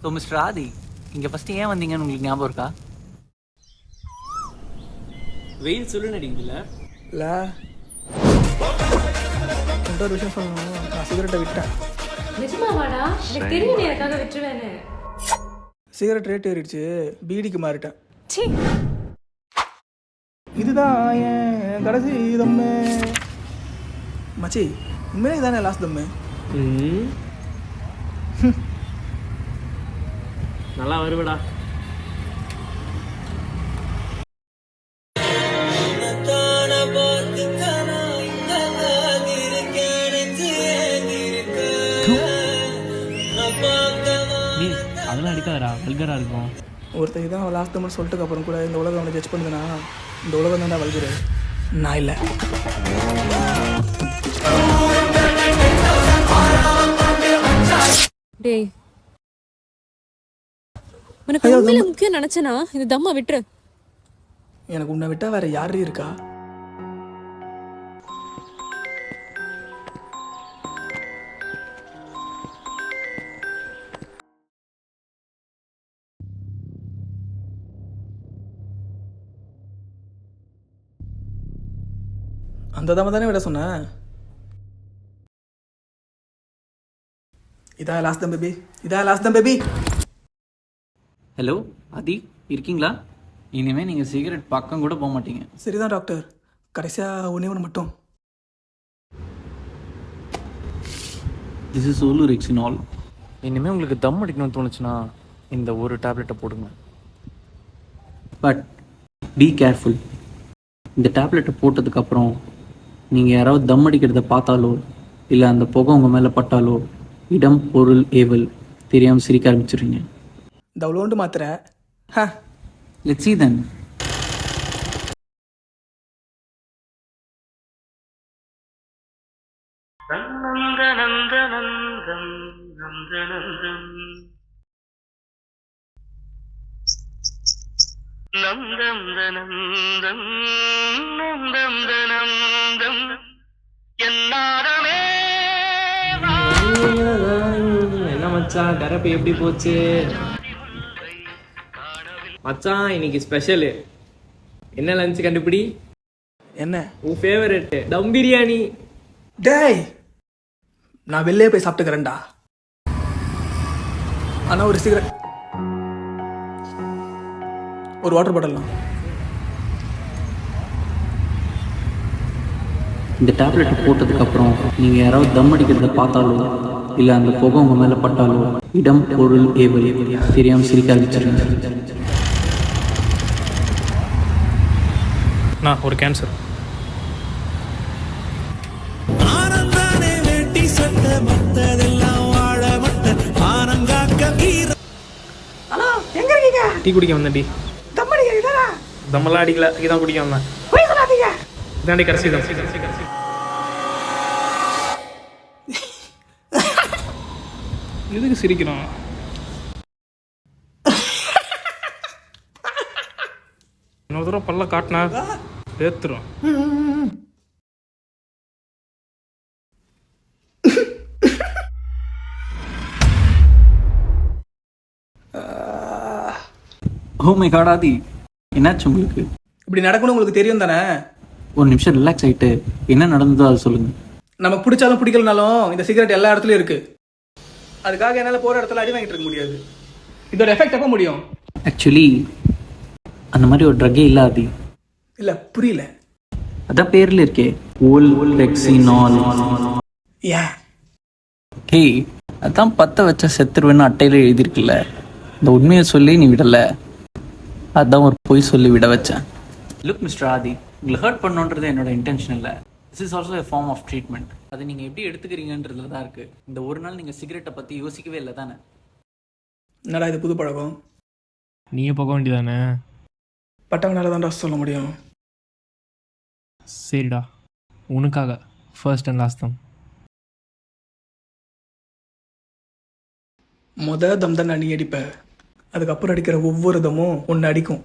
So mister ஆதி, இங்கே first ஏன் வந்தீங்கன்னு உங்களுக்கு ஞாபகம் இருக்கா? வெயில் சொல்லு நடிக்குதுல்ல. இல்லை ஒரு விஷயம் சொல்லணும். நான் சிகரெட்டை விட்டேன். நிஜமாவாடா? எனக்கு தெரியும் நீ எனக்காக விட்டுருவேன்னு. சிகரெட் ரேட் ஏறிடுச்சு, பீடிக்கு மாறிட்டேன். சீ, இதுதான் என் கடைசி தம்மு. மச்சி, உண்மையிலே இதானே லாஸ்ட் தம்மு? நல்லா வருவடா. அதெல்லாம் அடிக்காதடா, வல்கரா இருக்கும். ஒருத்தர் தான் லாஸ்ட் தம்னு சொல்லிட்டு அப்புறம் கூட இந்த உலகம் அவனை ஜட்ஜ் பண்ணுதுன்னா இந்த உலகம் தான் வல்கரு, நான் இல்லை. டேய், உனக்கு உண்மையில முக்கியம் நினைச்சனா இந்த தம்மா விட்டுரு. எனக்கு உன்னை விட்டா வேற யாரு இருக்கா? அந்த தம்மை தானே விட சொன்னேன். இதான் லாஸ்ட் தம் பேபி, இதான் லாஸ்ட் தம் பேபி. ஹலோ ஆதி, இருக்கீங்களா? இனிமேல் நீங்கள் சிகரெட் பக்கம் கூட போக மாட்டீங்க. சரிதான் டாக்டர், கடைசியாக ஒன்று மட்டும். திஸ் இஸ் சோலூரெக்சினால். இனிமேல் உங்களுக்கு தம் அடிக்கணும்னு தோணுச்சுன்னா இந்த ஒரு டேப்லெட்டை போடுங்க. But be careful. இந்த டேப்லெட்டை போட்டதுக்கப்புறம் நீங்கள் யாராவது தம் அடிக்கிறத பார்த்தாலோ இல்லை அந்த புகை உங்கள் மேலே பட்டாலோ இடம் பொருள் ஏவல் தெரியாமல் சிரிக்க ஆரம்பிச்சிடுறீங்க. இந்த அவ்வளோண்டு மாத்திரை. லெட்ஸ் சீ தென். என்ன மச்சான், கரப்பு எப்படி போச்சு? மச்சான் இன்னைக்கு ஸ்பெஷலு. என்ன லஞ்ச் கண்டுபிடி? என்ன உன் ஃபேவரட் தம் பிரியாணி. டேய், நான் வெளிலே போய் சாப்பிட்டுக்கிறேன்டா. ஆனால் ஒரு சிகரெட், ஒரு வாட்டர் பாட்டில்லாம். இந்த டேப்லெட்டை போட்டதுக்கப்புறம் நீங்கள் யாராவது தம் அடிக்கிறத பார்த்தாலோ இல்லை அந்த புகை உங்கள் மேலே பட்டாலோ இடம் பொருள் ஏவல் தெரியாமல் சிரிக்க ஆரம்பிச்சிருங்க. நான் ஒரு கேன்சர். டீ குடிக்க வந்தேன். டீ தம்மெல்லாம் அடிக்கல, இதான் குடிக்க வந்தேன். இதாண்டி கடைசி தான். எதுக்கு சிரிக்கிறோம்? இன்னொரு தடவை பல்ல காட்டினா பேத்துரும். ஓ மை காட் ஆதி, என்னாச்சு உங்களுக்கு? இப்படி நடக்கணும் உங்களுக்கு தெரியும் தானே? ஒரு நிமிஷம் ரிலாக்ஸ் ஆகிட்டு என்ன நடந்ததோ அதை சொல்லுங்கள். நமக்கு பிடிச்சாலும் பிடிக்கலனாலும் இந்த சிகரெட் எல்லா இடத்துலையும் இருக்கு. அதுக்காக என்னால் போகிற இடத்துல அடி வாங்கிட்டு இருக்க முடியாது. இதோட எஃபெக்ட் எப்போ முடியும்? ஆக்சுவலி அந்த மாதிரி ஒரு ட்ரக்கே இல்லாதி. இல்லை புரியல. அதான் பேரில் இருக்கே, ஓல்ரெக்சினால். ஏன்? ஹேய், அதான் பற்ற வச்சா செத்துருவேன்னு அட்டையில் எழுதியிருக்குல்ல. இந்த உண்மையை சொல்லி நீ விடலை, அதான் ஒரு பொய் சொல்லி விட வச்சேன். லுக் மிஸ்டர் ஆதி, உங்களை ஹர்ட் பண்ணணுன்றது என்னோட இன்டென்ஷன் இல்லை. This is also a form of treatment. அதை நீங்கள் எப்படி எடுத்துக்கிறீங்கன்றதுல தான் இருக்குது. இந்த ஒரு நாள் நீங்கள் சிகரெட்டை பற்றி யோசிக்கவே இல்லை தானே? என்னடா இது புது பழக்கம்? நீயே போக வேண்டியதானே? பட்டவனால தான்டா சொல்ல முடியும். சரிடா, உனக்காக ஃபர்ஸ்ட் அண்ட் லாஸ்ட் தம். தம் தான் நீ அடிப்ப, அதுக்கப்புறம் அடிக்கிற ஒவ்வொரு தமும் ஒன்று அடிக்கும்.